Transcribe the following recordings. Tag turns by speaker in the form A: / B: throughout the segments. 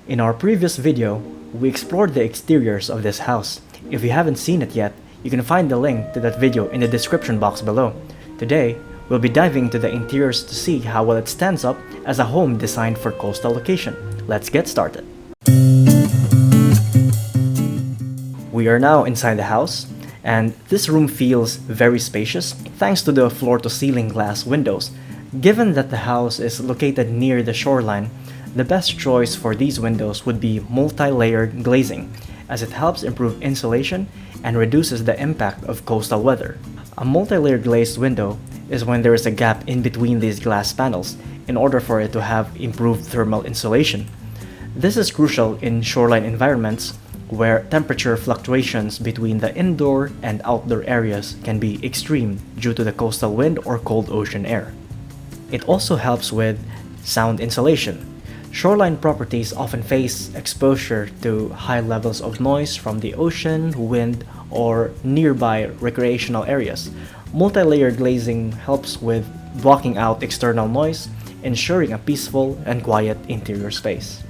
A: In our previous video, we explored the exteriors of this house. If you haven't seen it yet, you can find the link to that video in the description box below. Today, we'll be diving into the interiors to see how well it stands up as a home designed for coastal location. Let's get started. We are now inside the house, and this room feels very spacious thanks to the floor-to-ceiling glass windows. Given that the house is located near the shoreline, the best choice for these windows would be multi-layered glazing, as it helps improve insulation and reduces the impact of coastal weather. A multi-layered glazed window is when there is a gap in between these glass panels in order for it to have improved thermal insulation. This is crucial in shoreline environments where temperature fluctuations between the indoor and outdoor areas can be extreme due to the coastal wind or cold ocean air. It also helps with sound insulation. Shoreline properties often face exposure to high levels of noise from the ocean, wind, or nearby recreational areas. Multi-layered glazing helps with blocking out external noise, ensuring a peaceful and quiet interior space.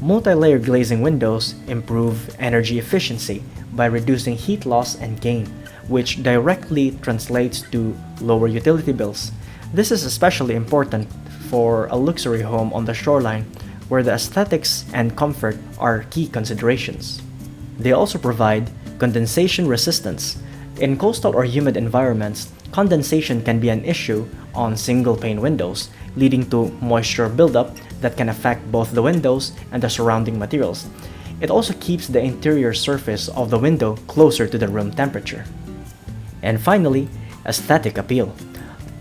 A: Multi-layered glazing windows improve energy efficiency by reducing heat loss and gain, which directly translates to lower utility bills. This is especially important for a luxury home on the shoreline where the aesthetics and comfort are key considerations. They also provide condensation resistance. In coastal or humid environments, condensation can be an issue on single-pane windows, leading to moisture buildup that can affect both the windows and the surrounding materials. It also keeps the interior surface of the window closer to the room temperature. And finally, aesthetic appeal.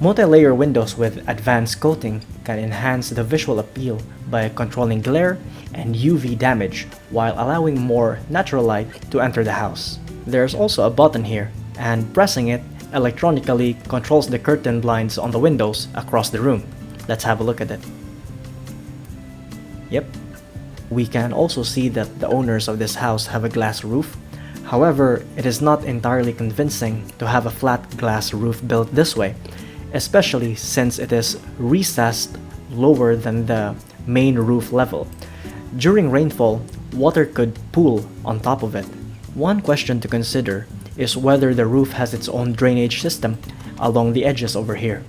A: Multi-layer windows with advanced coating can enhance the visual appeal by controlling glare and UV damage while allowing more natural light to enter the house. There's also a button here, and pressing it electronically controls the curtain blinds on the windows across the room. Let's have a look at it. Yep. We can also see that the owners of this house have a glass roof. However, it is not entirely convincing to have a flat glass roof built this way, especially since it is recessed lower than the main roof level. During rainfall, water could pool on top of it. One question to consider is whether the roof has its own drainage system along the edges over here,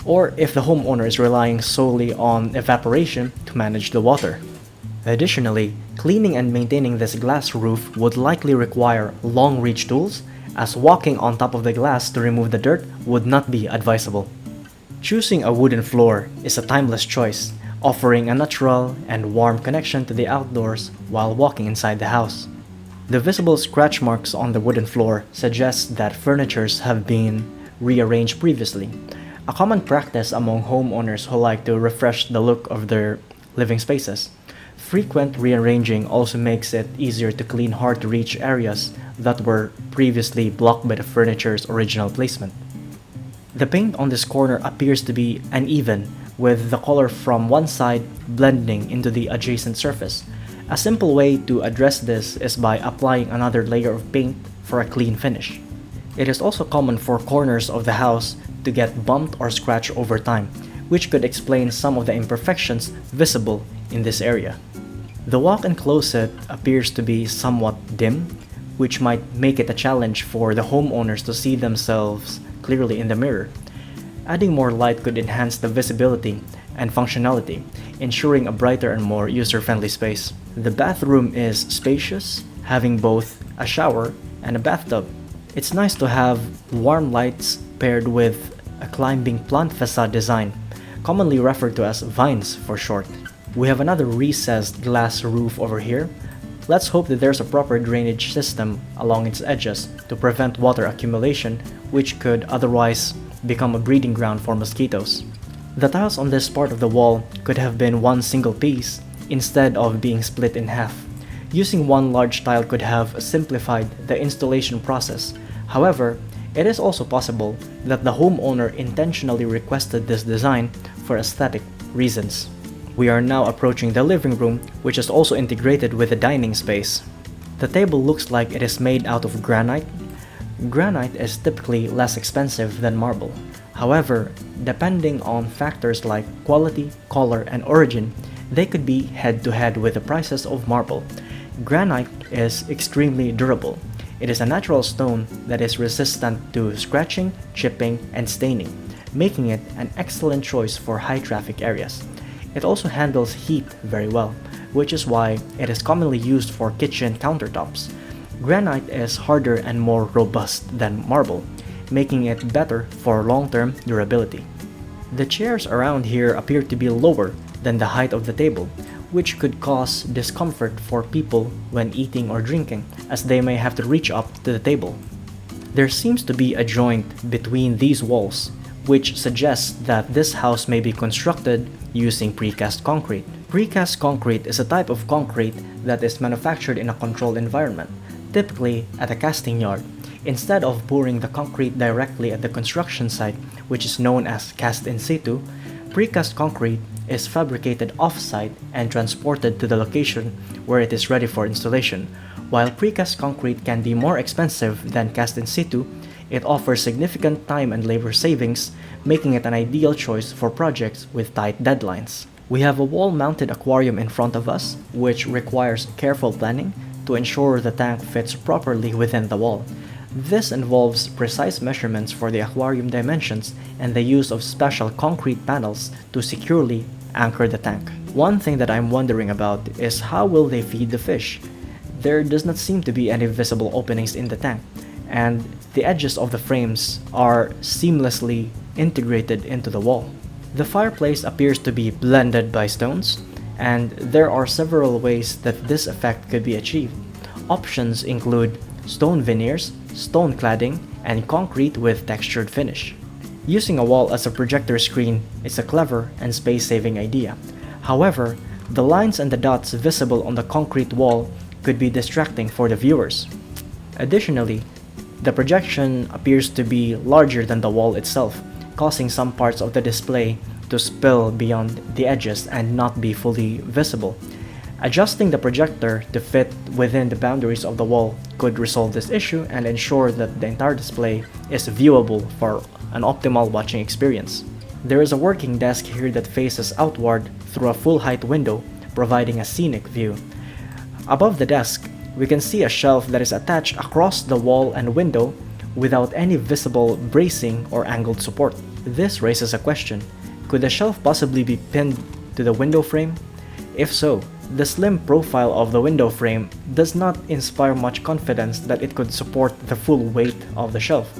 A: or if the homeowner is relying solely on evaporation to manage the water. Additionally, cleaning and maintaining this glass roof would likely require long-reach tools, as walking on top of the glass to remove the dirt would not be advisable. Choosing a wooden floor is a timeless choice, offering a natural and warm connection to the outdoors while walking inside the house. The visible scratch marks on the wooden floor suggest that furnitures have been rearranged previously, a common practice among homeowners who like to refresh the look of their living spaces. Frequent rearranging also makes it easier to clean hard-to-reach areas that were previously blocked by the furniture's original placement. The paint on this corner appears to be uneven, with the color from one side blending into the adjacent surface. A simple way to address this is by applying another layer of paint for a clean finish. It is also common for corners of the house to get bumped or scratched over time, which could explain some of the imperfections visible in this area. The walk-in closet appears to be somewhat dim, which might make it a challenge for the homeowners to see themselves clearly in the mirror. Adding more light could enhance the visibility and functionality, ensuring a brighter and more user-friendly space. The bathroom is spacious, having both a shower and a bathtub. It's nice to have warm lights paired with a climbing plant facade design, commonly referred to as vines for short. We have another recessed glass roof over here. Let's hope that there's a proper drainage system along its edges to prevent water accumulation, which could otherwise become a breeding ground for mosquitoes. The tiles on this part of the wall could have been one single piece instead of being split in half. Using one large tile could have simplified the installation process. However, it is also possible that the homeowner intentionally requested this design for aesthetic reasons. We are now approaching the living room, which is also integrated with the dining space. The table looks like it is made out of granite. Granite is typically less expensive than marble. However, depending on factors like quality, color, and origin, they could be head-to-head with the prices of marble. Granite is extremely durable. It is a natural stone that is resistant to scratching, chipping, and staining, making it an excellent choice for high-traffic areas. It also handles heat very well, which is why it is commonly used for kitchen countertops. Granite is harder and more robust than marble, making it better for long-term durability. The chairs around here appear to be lower than the height of the table, which could cause discomfort for people when eating or drinking, as they may have to reach up to the table. There seems to be a joint between these walls, which suggests that this house may be constructed using precast concrete. Precast concrete is a type of concrete that is manufactured in a controlled environment, typically at a casting yard. Instead of pouring the concrete directly at the construction site, which is known as cast in situ, precast concrete is fabricated off-site and transported to the location where it is ready for installation. While precast concrete can be more expensive than cast in situ, it offers significant time and labor savings, making it an ideal choice for projects with tight deadlines. We have a wall-mounted aquarium in front of us, which requires careful planning to ensure the tank fits properly within the wall. This involves precise measurements for the aquarium dimensions and the use of special concrete panels to securely anchor the tank. One thing that I'm wondering about is how will they feed the fish? There does not seem to be any visible openings in the tank, and the edges of the frames are seamlessly integrated into the wall. The fireplace appears to be blended by stones, and there are several ways that this effect could be achieved. Options include stone veneers, stone cladding, and concrete with textured finish. Using a wall as a projector screen is a clever and space-saving idea. However, the lines and the dots visible on the concrete wall could be distracting for the viewers. Additionally, the projection appears to be larger than the wall itself, causing some parts of the display to spill beyond the edges and not be fully visible. Adjusting the projector to fit within the boundaries of the wall could resolve this issue and ensure that the entire display is viewable for an optimal watching experience. There is a working desk here that faces outward through a full-height window, providing a scenic view. Above the desk, we can see a shelf that is attached across the wall and window without any visible bracing or angled support. This raises a question. Could the shelf possibly be pinned to the window frame? If so, the slim profile of the window frame does not inspire much confidence that it could support the full weight of the shelf.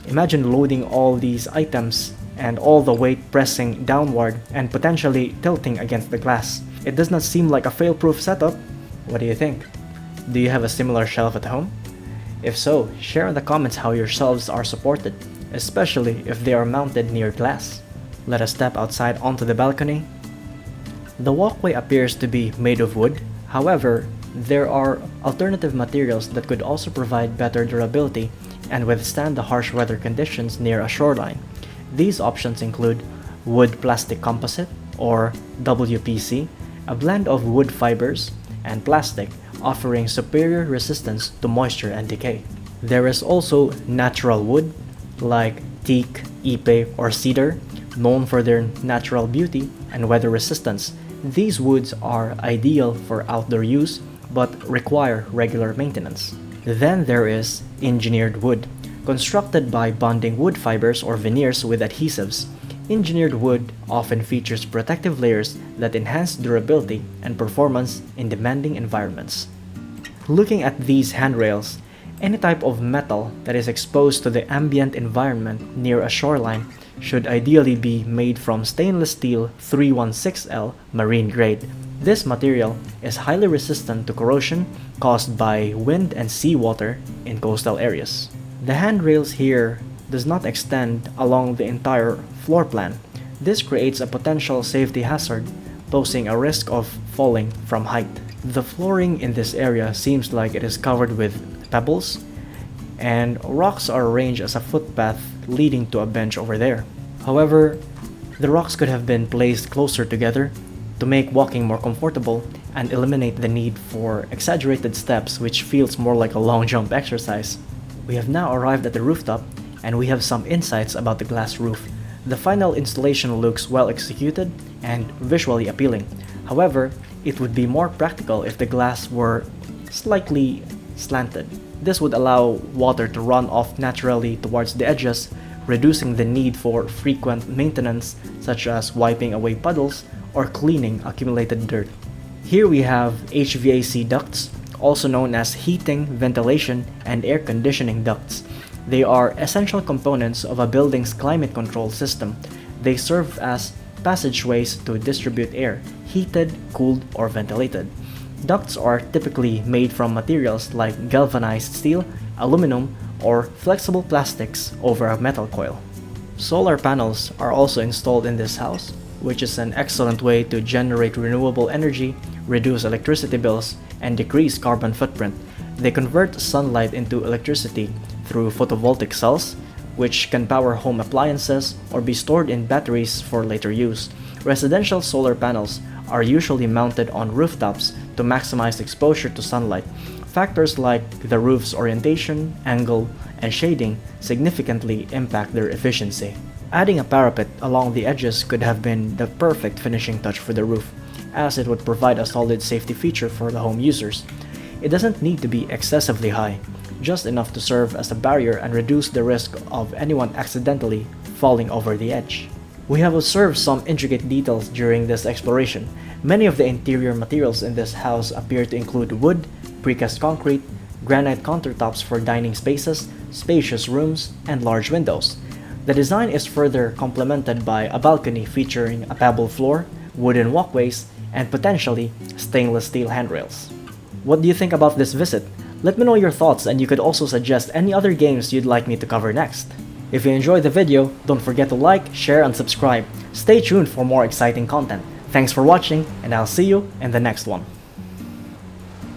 A: Imagine loading all these items and all the weight pressing downward and potentially tilting against the glass. It does not seem like a fail-proof setup. What do you think? Do you have a similar shelf at home? If so, share in the comments how your shelves are supported, especially if they are mounted near glass. Let us step outside onto the balcony. The walkway appears to be made of wood. However, there are alternative materials that could also provide better durability and withstand the harsh weather conditions near a shoreline. These options include wood plastic composite, or WPC, a blend of wood fibers and plastic, offering superior resistance to moisture and decay. There is also natural wood like teak, ipe, or cedar, known for their natural beauty and weather resistance. These woods are ideal for outdoor use but require regular maintenance. Then there is engineered wood, constructed by bonding wood fibers or veneers with adhesives. Engineered wood often features protective layers that enhance durability and performance in demanding environments. Looking at these handrails, any type of metal that is exposed to the ambient environment near a shoreline should ideally be made from stainless steel 316L marine grade. This material is highly resistant to corrosion caused by wind and seawater in coastal areas. The handrails here does not extend along the entire floor plan. This creates a potential safety hazard, posing a risk of falling from height. The flooring in this area seems like it is covered with pebbles, and rocks are arranged as a footpath leading to a bench over there. However, the rocks could have been placed closer together to make walking more comfortable and eliminate the need for exaggerated steps, which feels more like a long jump exercise. We have now arrived at the rooftop, and we have some insights about the glass roof. The final installation looks well executed and visually appealing. However, it would be more practical if the glass were slightly slanted. This would allow water to run off naturally towards the edges, reducing the need for frequent maintenance such as wiping away puddles or cleaning accumulated dirt. Here we have HVAC ducts, also known as heating, ventilation, and air conditioning ducts. They are essential components of a building's climate control system. They serve as passageways to distribute air, heated, cooled, or ventilated. Ducts are typically made from materials like galvanized steel, aluminum, or flexible plastics over a metal coil. Solar panels are also installed in this house, which is an excellent way to generate renewable energy, reduce electricity bills, and decrease carbon footprint. They convert sunlight into electricity through photovoltaic cells, which can power home appliances or be stored in batteries for later use. Residential solar panels are usually mounted on rooftops to maximize exposure to sunlight. Factors like the roof's orientation, angle, and shading significantly impact their efficiency. Adding a parapet along the edges could have been the perfect finishing touch for the roof, as it would provide a solid safety feature for the home users. It doesn't need to be excessively high, just enough to serve as a barrier and reduce the risk of anyone accidentally falling over the edge. We have observed some intricate details during this exploration. Many of the interior materials in this house appear to include wood, precast concrete, granite countertops for dining spaces, spacious rooms, and large windows. The design is further complemented by a balcony featuring a pebble floor, wooden walkways, and potentially stainless steel handrails. What do you think about this visit? Let me know your thoughts, and you could also suggest any other games you'd like me to cover next. If you enjoyed the video, don't forget to like, share, and subscribe. Stay tuned for more exciting content. Thanks for watching, and I'll see you in the next one.